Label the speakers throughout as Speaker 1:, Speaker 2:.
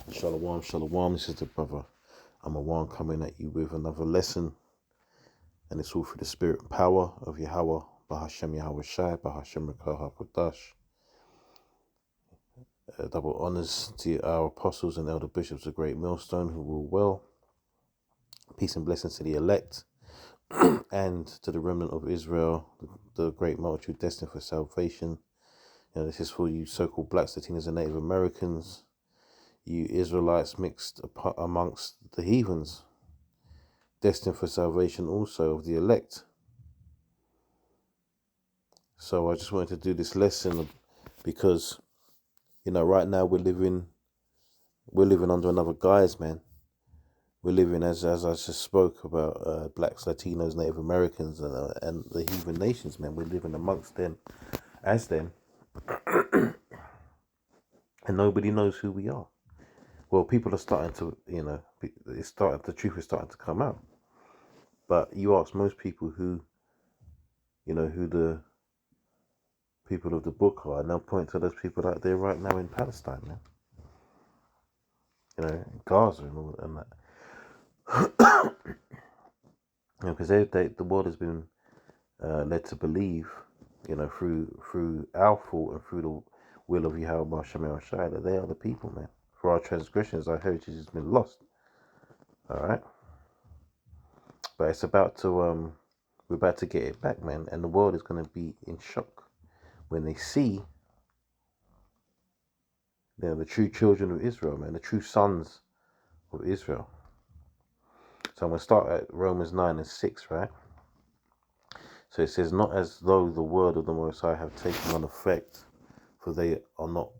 Speaker 1: Shalom, shalom. This is the brother. I'm a one coming at you with another lesson, and it's all through the spirit and power of Yahweh, Bahashem Yahweh Shai, Bahashem Rekah HaKodash. Double honors to our apostles and elder bishops of Great Millstone who rule well. Peace and blessings to the elect and to the remnant of Israel, the great multitude destined for salvation. This is for you so-called blacks, Latinos, and Native Americans. You Israelites mixed amongst the heathens, destined for salvation also of the elect. So I just wanted to do this lesson because, right now we're living under another guise, man. We're living, as I just spoke about, blacks, Latinos, Native Americans, and the heathen nations, man. We're living amongst them, as them, and nobody knows who we are. Well, people are starting to, the truth is starting to come out. But you ask most people who the people of the book are, and they'll point to those people out there right now in Palestine, man. Gaza and all and that. Because the world has been led to believe, through our fault and through the will of Yahweh Shemel Shai, that they are the people, man. For our transgressions, our heritage has been lost. All right, but it's about to we're about to get it back, man, and the world is going to be in shock when they see, the true children of Israel, man, the true sons of Israel. So I'm going to start at Romans 9 and 6, right? So it says, not as though the word of the Most High have taken on effect, for they are not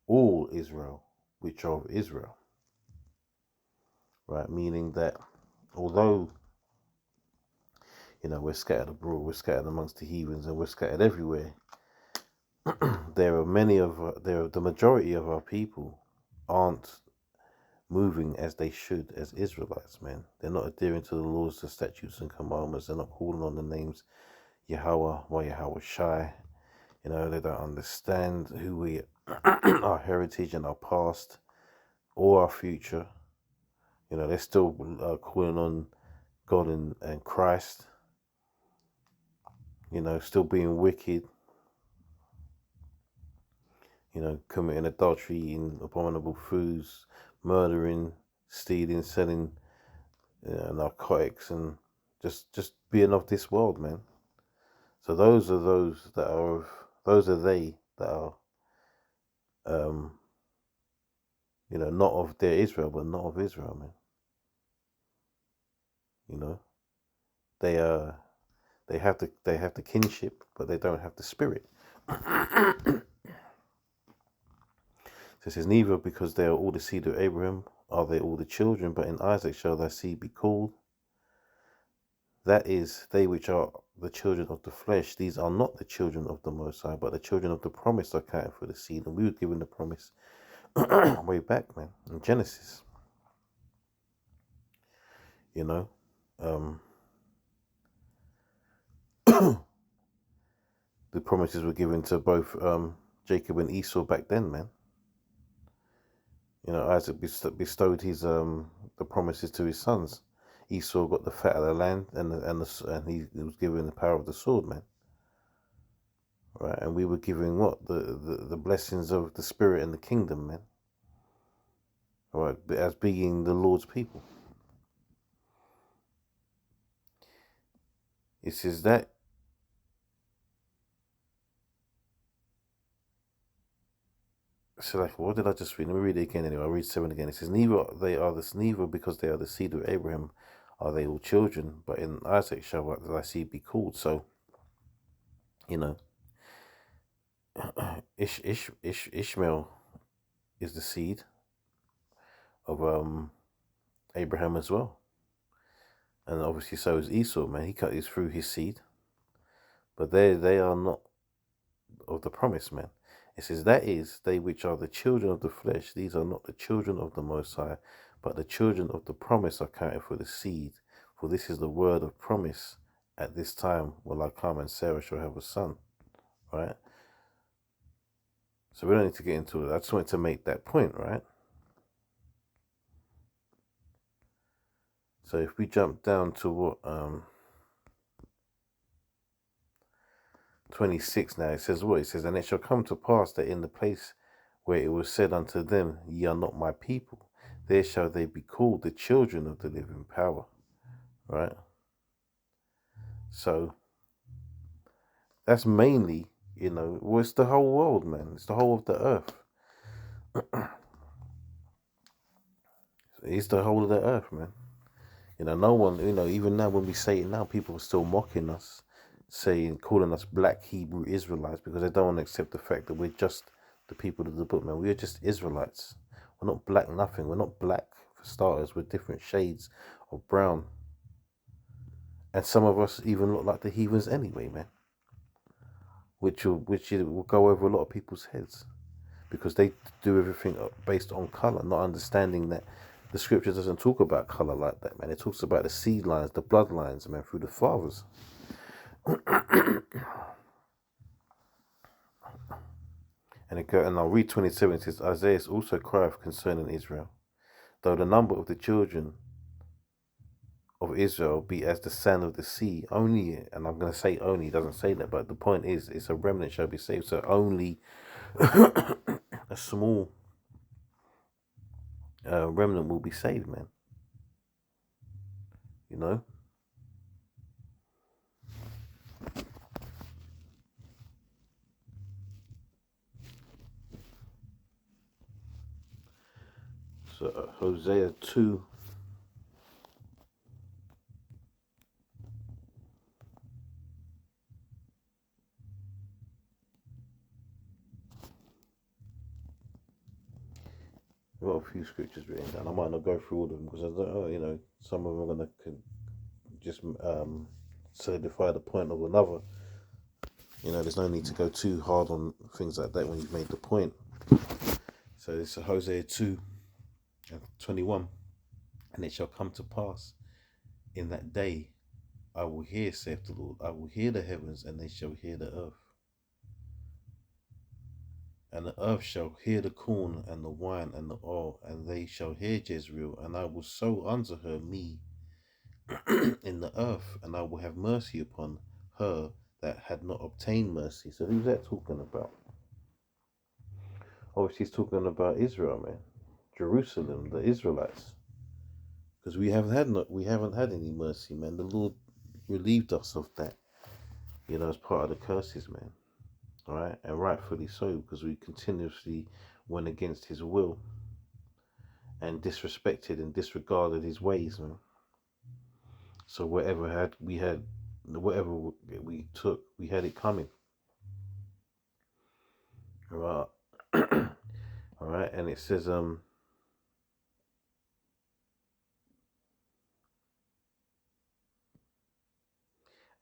Speaker 1: all Israel, which are of Israel. Right? Meaning that although, we're scattered abroad, we're scattered amongst the heathens, and we're scattered everywhere, the majority of our people aren't moving as they should as Israelites, man. They're not adhering to the laws, the statutes and commandments. They're not calling on the names Yahweh or Yahweh Shai. They don't understand who we our heritage and our past or our future. They're still calling on God and Christ. Still being wicked. Committing adultery, eating abominable foods, murdering, stealing, selling narcotics, and just being of this world, man. So those are they that are not of their Israel, but not of Israel, man. They have the kinship, but they don't have the spirit. So it says, neither because they are all the seed of Abraham are they all the children, but in Isaac shall thy seed be called. That is, they which are the children of the flesh, these are not the children of the Most High, but the children of the promise are counted for the seed. And we were given the promise way back, man, in Genesis. The promises were given to both Jacob and Esau back then, man. Isaac bestowed his the promises to his sons. Esau got the fat of the land, and he was given the power of the sword, man. Right, and we were given what the blessings of the spirit and the kingdom, man. All right, as being the Lord's people. It says that. So, what did I just read? Let me read it again. Anyway, I'll read 7 again. It says, neither because they are the seed of Abraham are they all children, but in Isaac shall thy seed be called. So, Ishmael is the seed of Abraham as well, and obviously so is Esau, man. He cut his through his seed, but they are not of the promise, man. It says, that is, they which are the children of the flesh, these are not the children of the Most High, but the children of the promise are counted for the seed. For this is the word of promise. At this time will I come, and Sarah shall have a son. Right? So we don't need to get into it. I just wanted to make that point, right? So if we jump down to what 26 now, it says what? It says, and it shall come to pass that in the place where it was said unto them, ye are not my people, there shall they be called the children of the living power. Right? So that's mainly, well, it's the whole world, man. It's the whole of the earth. It's the whole of the earth, man. No one, even now when we say it now, people are still mocking us, calling us black Hebrew Israelites because they don't want to accept the fact that we're just the people of the book, man. We are just Israelites. We're not black nothing. We're not black for starters. We're different shades of brown. And some of us even look like the heathens anyway, man. Which will go over a lot of people's heads because they do everything based on color, not understanding that the scripture doesn't talk about color like that, man. It talks about the seed lines, the bloodlines, man, through the fathers. And I'll read 27. It says, Isaiah also crieth concerning Israel, though the number of the children of Israel be as the sand of the sea, only, and I'm going to say only, it doesn't say that, but the point is, it's a remnant shall be saved. So only a small remnant will be saved, man. So Hosea 2. I've got a few scriptures written down. I might not go through all of them because I don't know, some of them are going to just solidify the point of another. There's no need to go too hard on things like that when you've made the point. So it's Hosea 2 and 21. And it shall come to pass in that day, I will hear, saith the Lord, I will hear the heavens, and they shall hear the earth. And the earth shall hear the corn and the wine and the oil, and they shall hear Jezreel, and I will sow unto her me in the earth, and I will have mercy upon her that had not obtained mercy. So who's that talking about? Obviously, he's talking about Israel, man. Jerusalem, the Israelites. Because we haven't had any mercy, man. The Lord relieved us of that, as part of the curses, man. All right, and rightfully so, because we continuously went against His will and disrespected and disregarded His ways, man. So whatever we took, we had it coming. All right, all right, and it says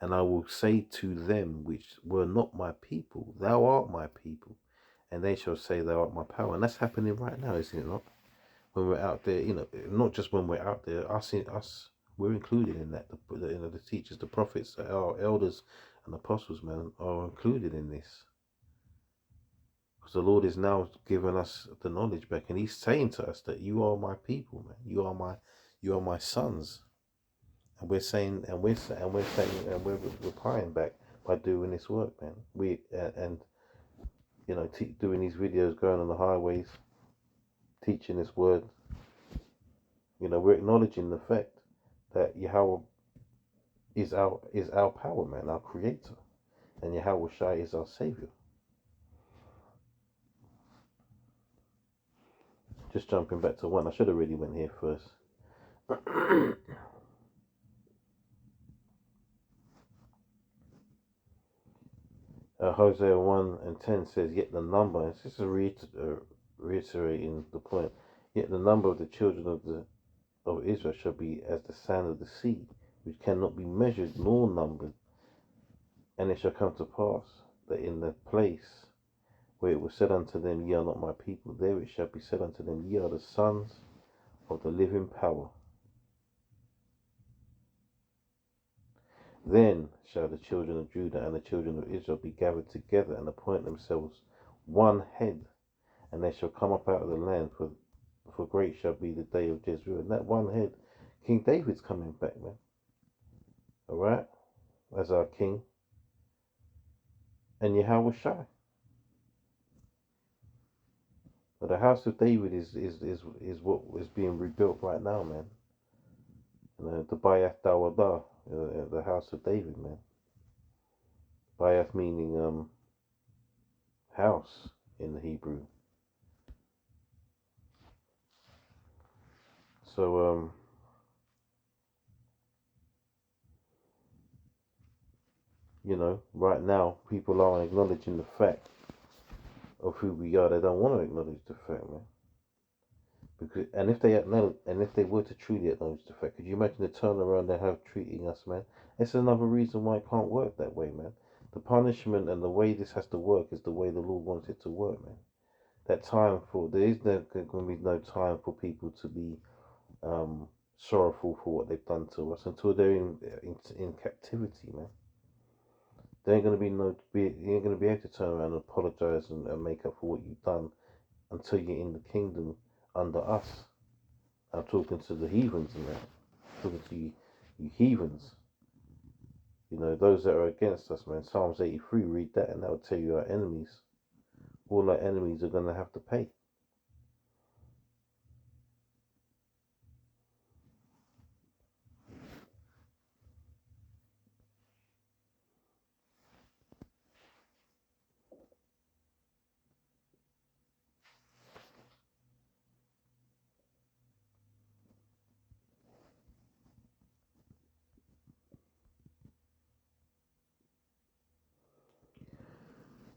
Speaker 1: and I will say to them which were not my people, thou art my people, and they shall say, thou art my power. And that's happening right now, isn't it not? When we're out there, not just when we're out there, us, we're included in that. The teachers, the prophets, our elders and apostles, man, are included in this. Because the Lord is now giving us the knowledge back, and He's saying to us that you are my people, man. You are my sons. And we're saying, and we're replying back by doing this work, man. Doing these videos, going on the highways, teaching this word. We're acknowledging the fact that Yahweh is our power, man, our creator, and Yahweh Shai is our savior. Just jumping back to one, I should have really went here first. Hosea 1 and 10 says, yet the number, it's just reiterating the point, yet the number of the children of Israel shall be as the sand of the sea, which cannot be measured nor numbered. And it shall come to pass that in the place where it was said unto them, ye are not my people, there it shall be said unto them, ye are the sons of the living power. Then shall the children of Judah and the children of Israel be gathered together and appoint themselves one head, and they shall come up out of the land, for great shall be the day of Jezreel. And that one head King David's coming back, man. All right, as our king, and Yahweh Shai. But the house of David is what is being rebuilt right now, man. The Bayat Dawadah, the house of David, man. Bayat meaning house in the Hebrew. So right now people aren't acknowledging the fact of who we are. They don't want to acknowledge the fact, man. Because and if they were to truly acknowledge the fact, could you imagine the turnaround they have treating us, man? It's another reason why it can't work that way, man. The punishment and the way this has to work is the way the Lord wants it to work, man. That time for there is going to be no time for people to be sorrowful for what they've done to us until they're in captivity, man. There ain't gonna be you ain't gonna be able to turn around and apologize and make up for what you've done until you're in the kingdom under us. I'm talking to the heathens and that. I'm talking to you heathens. Those that are against us, man. Psalms 83, read that and that will tell you our enemies. All our enemies are gonna have to pay.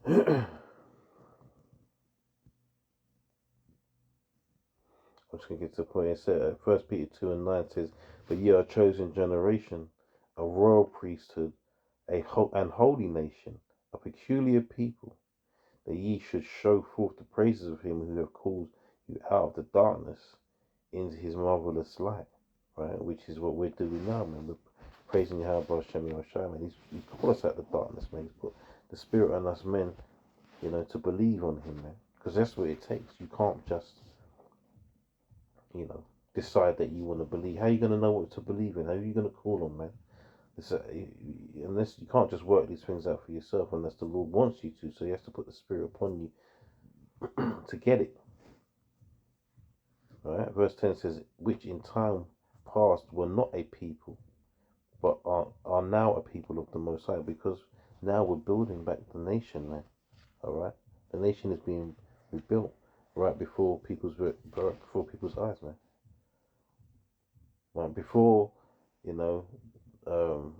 Speaker 1: I'm just going to get to the point. It said, 1 Peter 2 and 9 says, "But ye are a chosen generation, a royal priesthood, and holy nation, a peculiar people, that ye should show forth the praises of him who have called you out of the darkness into his marvelous light." Right? Which is what we're doing now, man. We're praising Yahweh Hashem Yoshai, man. He's called us out of the darkness, man. He's put the spirit on us, men, to believe on him, man. Because that's what it takes. You can't just decide that you want to believe. How are you going to know what to believe in? How are you going to call on, man? Unless you can't just work these things out for yourself unless the Lord wants you to. So he has to put the Spirit upon you to get it. Right? Verse 10 says, "Which in time past were not a people, but are now a people of the Most High." Because now we're building back the nation, man. All right, the nation is being rebuilt right before people's eyes, man. Right before, um,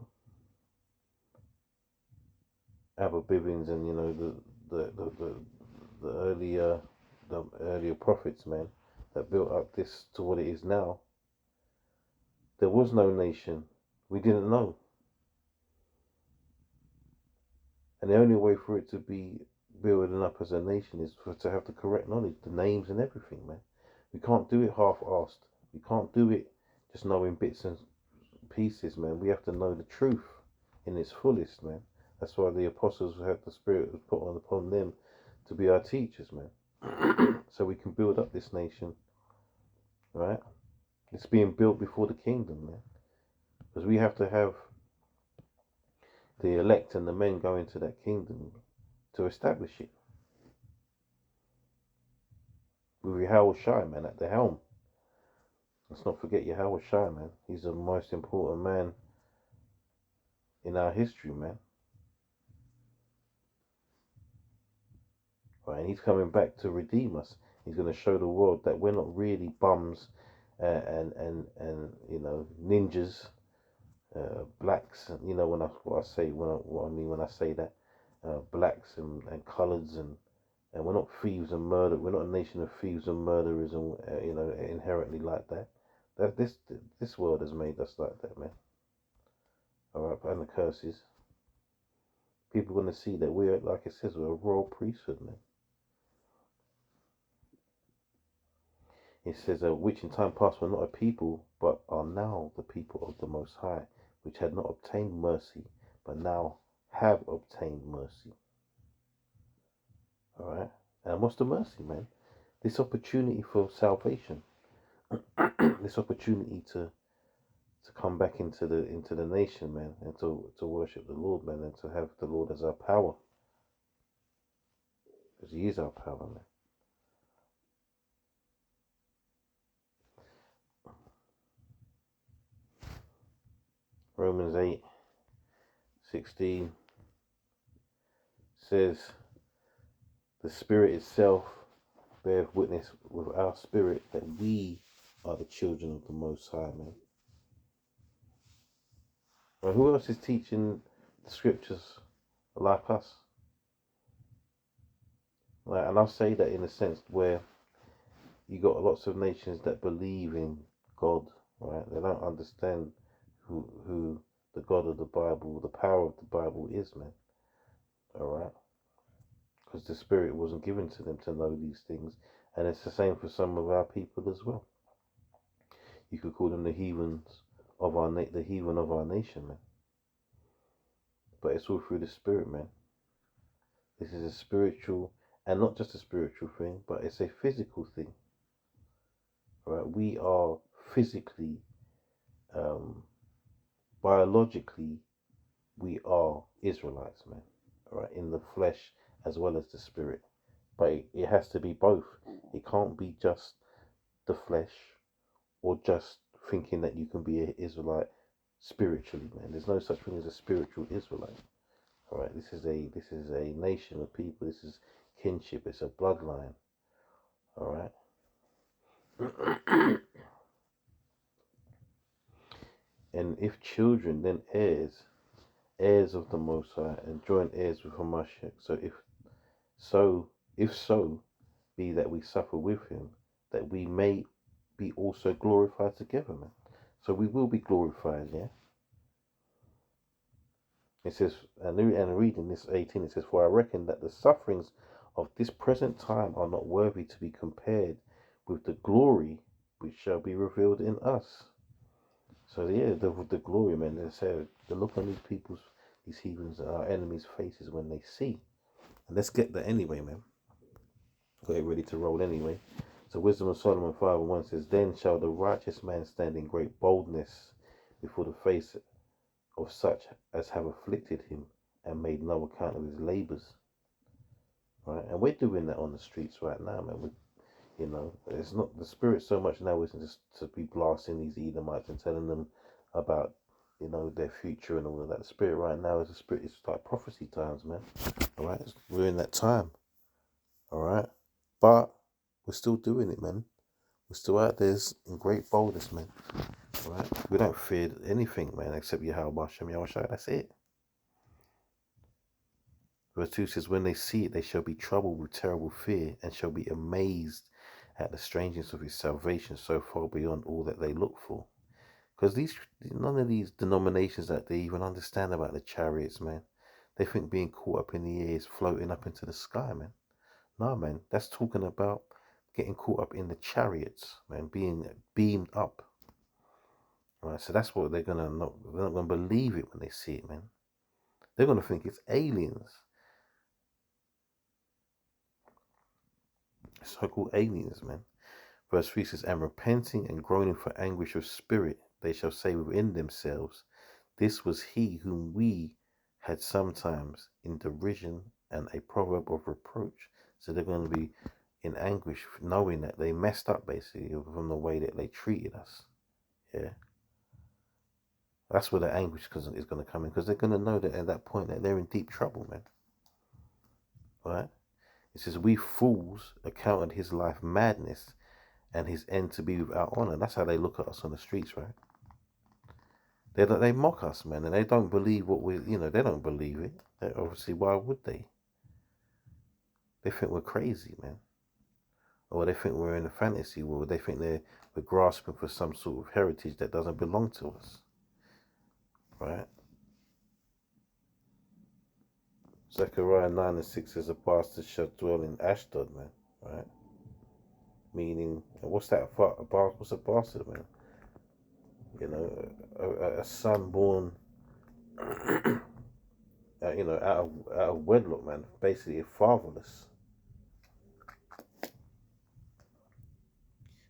Speaker 1: Abba Bivens and the earlier prophets, man, that built up this to what it is now. There was no nation. We didn't know. And the only way for it to be building up as a nation is to have the correct knowledge, the names and everything, man. We can't do it half-assed. We can't do it just knowing bits and pieces, man. We have to know the truth in its fullest, man. That's why the apostles had the Spirit was put upon them to be our teachers, man. So we can build up this nation, right? It's being built before the kingdom, man. Because we have to have the elect and the men go into that kingdom to establish it. With Yahweh Shai, man, at the helm. Let's not forget Yahweh Shai, man. He's the most important man in our history, man. Right, and he's coming back to redeem us. He's going to show the world that we're not really bums and ninjas, blacks. What I mean when I say that, blacks and coloreds and we're not thieves and murder. We're not a nation of thieves and murderers and inherently like that. That this world has made us like that, man. All right, and the curses. People are going to see that we're, like it says, we're a royal priesthood, man. It says, "Which in time past were not a people, but are now the people of the Most High, which had not obtained mercy, but now have obtained mercy." All right, and what's the mercy, man? This opportunity for salvation, this opportunity to to come back into the nation, man, and to worship the Lord, man, and to have the Lord as our power, because He is our power, man. Romans 8:16 says, "The Spirit itself beareth witness with our spirit that we are the children of the Most High," man. Well, who else is teaching the scriptures like us? Right, and I'll say that in a sense where you got lots of nations that believe in God, right? They don't understand who the God of the Bible, the power of the Bible is, man. All right, because the Spirit wasn't given to them to know these things, and it's the same for some of our people as well. You could call them the heathens of the heathen of our nation, man. But it's all through the Spirit, man. This is a spiritual, and not just a spiritual thing, but it's a physical thing. Right? We are physically, um, biologically, we are Israelites, man. Right? In the flesh as well as the spirit. But it has to be both. It can't be just the flesh or just thinking that you can be an Israelite spiritually, man. There's no such thing as a spiritual Israelite. All right, this is a nation of people. This is kinship. It's a bloodline. All right. And if children, then heirs of the Most High, and joint heirs with Hamashiach. So, if so, be that we suffer with him, that we may be also glorified together, man. So we will be glorified, yeah. It says, and reading this 18, it says, "For I reckon that the sufferings of this present time are not worthy to be compared with the glory which shall be revealed in us." So yeah, the glory, man. They say the look on these heathens, our enemies' faces when they see. And let's get that anyway, man. Got it ready to roll anyway. So Wisdom of Solomon 5:1 says, "Then shall the righteous man stand in great boldness before the face of such as have afflicted him and made no account of his labors." Right? And we're doing that on the streets right now, man. It's not the spirit so much now isn't just to be blasting these Edomites and telling them about, their future and all of that. The spirit right now is a spirit, it's like prophecy times, man. All right? We're in that time. All right? But we're still doing it, man. We're still out there in great boldness, man. All right? We don't fear anything, man, except Yahweh Hashem Yahushua. That's it. Verse 2 says, "When they see it, they shall be troubled with terrible fear and shall be amazed at the strangeness of his salvation, so far beyond all that they look for." Because none of these denominations that they even understand about the chariots, man. They think being caught up in the air is floating up into the sky, man. No, man. That's talking about getting caught up in the chariots, man, being beamed up. Right, so that's what they're not gonna believe it when they see it, man. They're gonna think it's aliens. So-called aliens, man. Verse 3 says, "And repenting and groaning for anguish of spirit, they shall say within themselves, This was he whom we had sometimes in derision and a proverb of reproach." So they're going to be in anguish, knowing that they messed up, basically, from the way that they treated us. Yeah. That's where the anguish is going to come in, because they're going to know that at that point that they're in deep trouble, man. Right? It says, "We fools accounted his life madness and his end to be without honor." That's how they look at us on the streets, right? They mock us, man, and they don't believe they don't believe it. Obviously, why would they? They think we're crazy, man. Or they think we're in a fantasy world. They think we're grasping for some sort of heritage that doesn't belong to us. Right? Zechariah 9:6 says, "A bastard shall dwell in Ashdod," man. Right? Meaning, what's that? What's a bastard, man? A son born, out of wedlock, man. Basically, fatherless.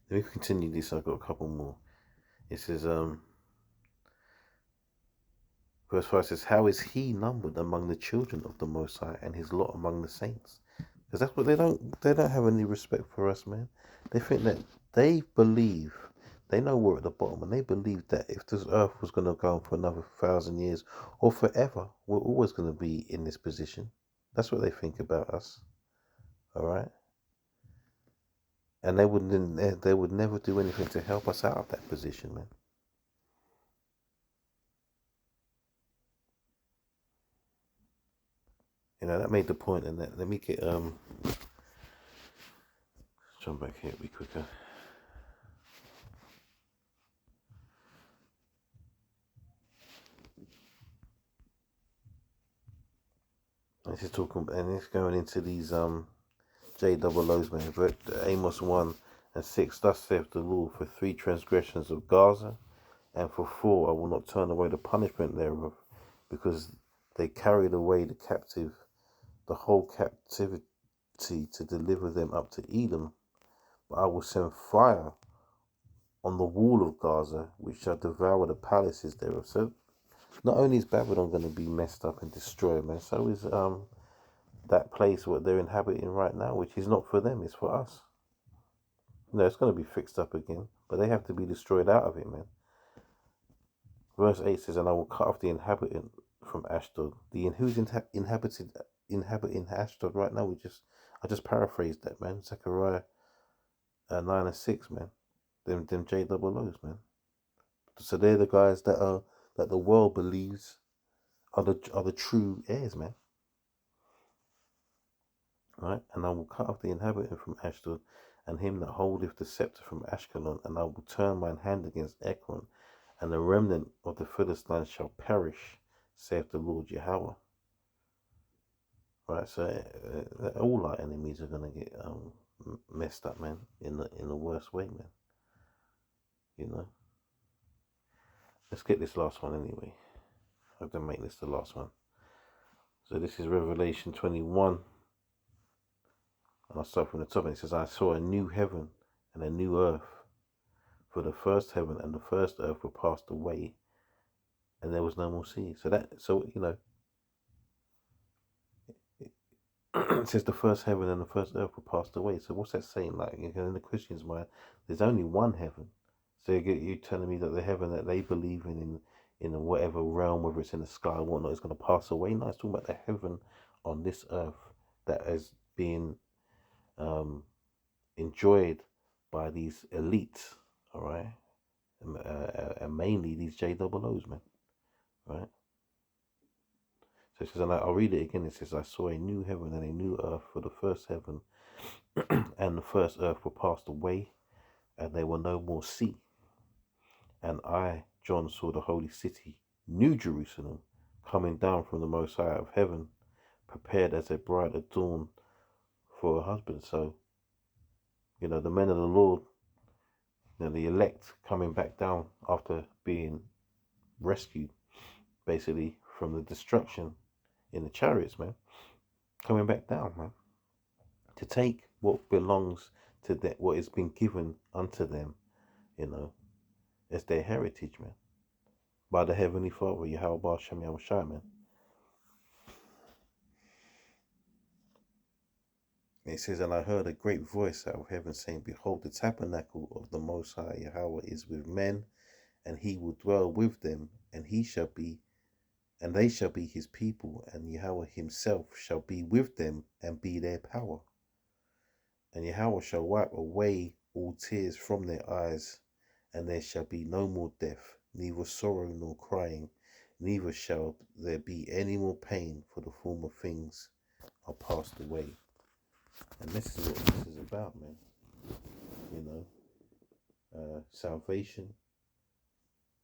Speaker 1: Let me continue this. I've got a couple more. It says, Verse 5 says, how is he numbered among the children of the Most High and his lot among the saints? Because that's what they don't have any respect for us, man. They think that they believe, they know we're at the bottom, and they believe that if this earth was going to go on for another 1,000 years or forever, we're always going to be in this position. That's what they think about us, all right? And they would never do anything to help us out of that position, man. That made the point, and that let me get jump back here, be quicker. This is talking, and it's going into these J double O's, man. But Amos 1:6, thus saith the Lord, for 3 transgressions of Gaza, and for 4 I will not turn away the punishment thereof, because they carried away the whole captivity to deliver them up to Edom. But I will send fire on the wall of Gaza, which shall devour the palaces thereof. So not only is Babylon going to be messed up and destroyed, man, so is that place what they're inhabiting right now, which is not for them, it's for us. It's going to be fixed up again, but they have to be destroyed out of it, man. Verse 8 says, and I will cut off the inhabitant from Ashdod. Who's inhabiting Ashdod right now? I just paraphrased that, man. Zechariah 9:6, man. Them J double O's, man. So they're the guys that the world believes are the true heirs, man. Right? And I will cut off the inhabitant from Ashdod, and him that holdeth the scepter from Ashkelon, and I will turn mine hand against Ekron, and the remnant of the Philistines shall perish, saith the Lord Yahweh. Right, so all our enemies are gonna get messed up, man, in the worst way, man. Let's get this last one anyway. I have to make this the last one. So this is Revelation 21. And I'll start from the top. And it says, I saw a new heaven and a new earth. For the first heaven and the first earth were passed away, and there was no more sea. It says the first heaven and the first earth were passed away. So what's that saying? Like, in the Christian's mind, there's only one heaven. So you're telling me that the heaven that they believe in whatever realm, whether it's in the sky or whatnot, is going to pass away. No, it's talking about the heaven on this earth that is being enjoyed by these elites, all right, and mainly these J double O's, man, right? So it says, and I'll read it again. It says, I saw a new heaven and a new earth, for the first heaven and the first earth were passed away, and there were no more sea. And I, John, saw the holy city, New Jerusalem, coming down from the Most High of heaven, prepared as a bride adorned for her husband. So, the men of the Lord, the elect coming back down after being rescued, basically, from the destruction in the chariots, man, coming back down, man, to take what belongs to them, what has been given unto them, as their heritage, man, by the Heavenly Father, Yahweh Shem Shai, man. It says, and I heard a great voice out of heaven saying, behold, the tabernacle of the Most High Yahweh is with men, and he will dwell with them, and they shall be his people, and Yahweh himself shall be with them and be their power. And Yahweh shall wipe away all tears from their eyes, and there shall be no more death, neither sorrow nor crying, neither shall there be any more pain, for the former things are passed away. And this is what this is about, man. Salvation,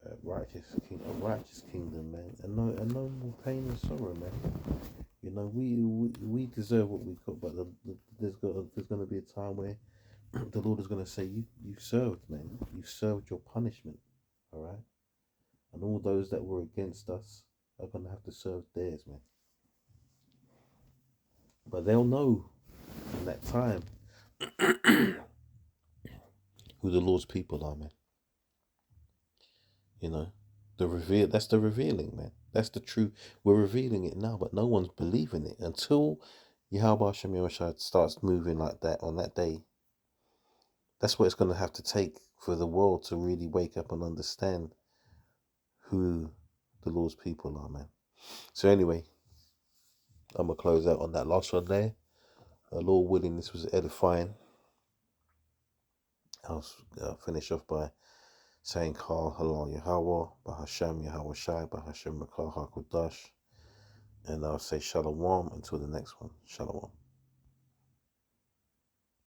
Speaker 1: a righteous kingdom, man, and no more pain and sorrow, man. We deserve what we got, but there's going to be a time where the Lord is going to say, you served, man. You served your punishment, all right? And all those that were against us are going to have to serve theirs, man. But they'll know in that time who the Lord's people are, man. That's the revealing, man. That's the truth. We're revealing it now, but no one's believing it until Yahweh Hashem Yahushua starts moving like that on that day. That's what it's going to have to take for the world to really wake up and understand who the Lord's people are, man. So anyway, I'm going to close out on that last one there. Lord willing, this was edifying. I'll finish off by saying Kal Halal Yahweh, Bahasham Yahweh Shai, Bahasham Makar HaKodash. And I'll say Shalom until the next one. Shalom.